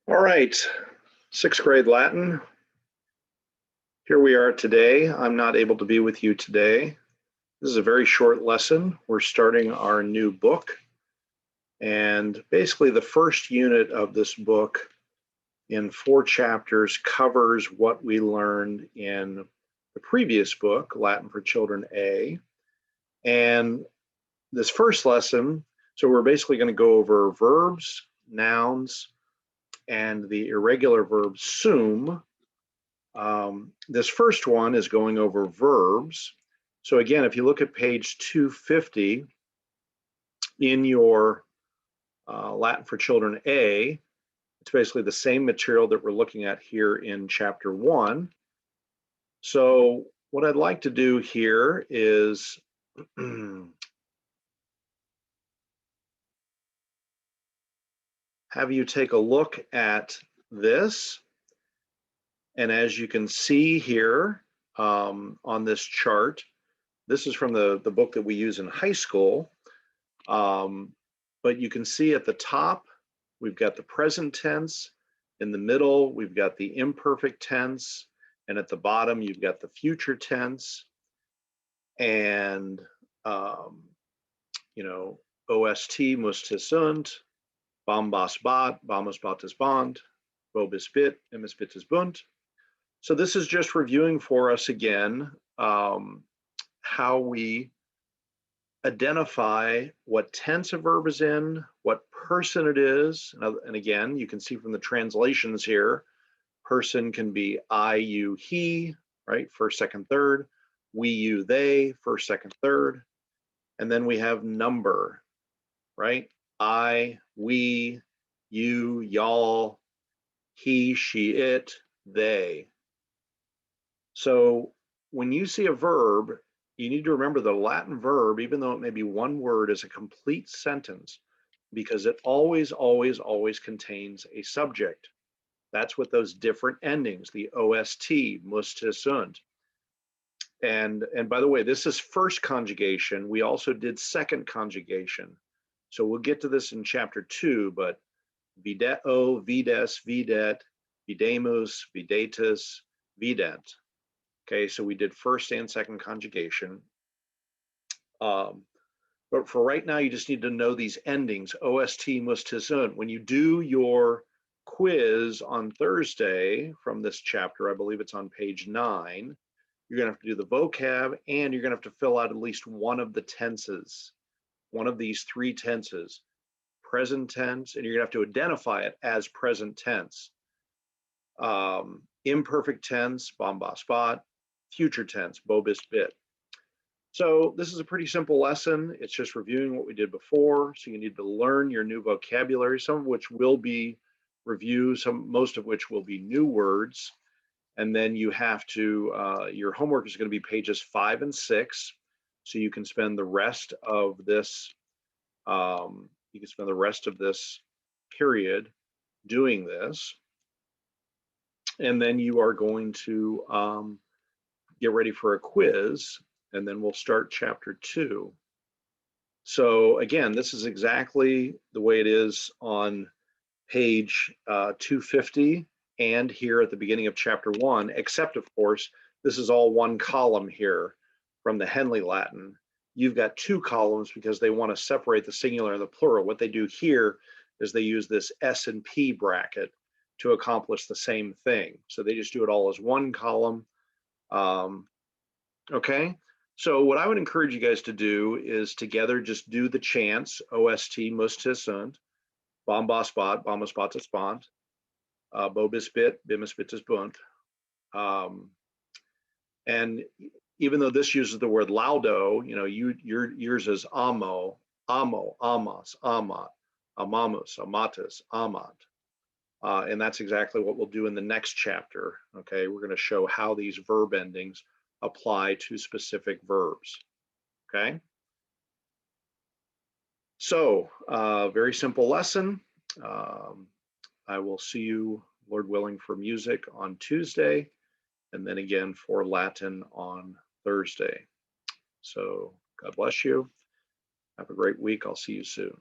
All right, sixth grade Latin. Here we are today. I'm not able to be with you today. This is a very short lesson. We're starting our new book. And basically the first unit of this book in 4 chapters covers what we learned in the previous book, Latin for Children A. And this first lesson, so we're basically going to go over verbs, nouns, and the irregular verb sum. This first one is going over verbs. So again, if you look at page 250 in your Latin for Children A, it's basically the same material that we're looking at here in chapter 1. So what I'd like to do here is have you take a look at this. And as you can see here on this chart, this is from the book that we use in high school. But you can see at the top, we've got the present tense. In the middle, we've got the imperfect tense. And at the bottom, you've got the future tense. And, OST, musste sunt, bombas bat, bombas bates bond, vobis bit, emis bitis bunt. So this is just reviewing for us again how we identify what tense a verb is in, what person it is. And again, you can see from the translations here, person can be I, you, he, right? First, second, third. We, you, they, first, second, third. And then we have number, right? I, we, you, y'all, he, she, it, they. So when you see a verb, you need to remember the Latin verb, even though it may be one word, is a complete sentence because it always, always, always contains a subject. That's what those different endings, the OST, musste, sunt. And by the way, this is first conjugation. We also did second conjugation. So we'll get to this in chapter 2, but video, vides, videt, videmus, videtus, vident. Okay, so we did first and second conjugation. But for right now, you just need to know these endings, OST, musste, sunt. When you do your quiz on Thursday from this chapter, I believe it's on page 9, you're gonna have to do the vocab and you're gonna have to fill out at least one of the tenses, one of these 3 tenses, present tense, and you're gonna have to identify it as present tense. Imperfect tense, bombas bat, future tense, vobis bit. So this is a pretty simple lesson. It's just reviewing what we did before. So you need to learn your new vocabulary, some of which will be reviews, most of which will be new words. And then you have to, your homework is going to be pages 5 and 6. So you can spend the rest of this, period doing this. And then you are going to get ready for a quiz, and then we'll start chapter 2. So again, this is exactly the way it is on page 250 and here at the beginning of chapter 1, except of course, this is all one column here from the Henley Latin. You've got 2 columns because they want to separate the singular and the plural. What they do here is they use this S and P bracket to accomplish the same thing. So they just do it all as one column. Okay, so what I would encourage you guys to do is together just do the chants, OST, musste, sunt, bombas bat, bombas bates bond, vobis bit, bimus bitis bunt. And even though this uses the word laudo, yours is amo, amo, amas, amat, amamus, amatus, amat. And that's exactly what we'll do in the next chapter. Okay, we're going to show how these verb endings apply to specific verbs. Okay, so very simple lesson. I will see you, Lord willing, for music on Tuesday, and then again for Latin on Thursday. So God bless you. Have a great week. I'll see you soon.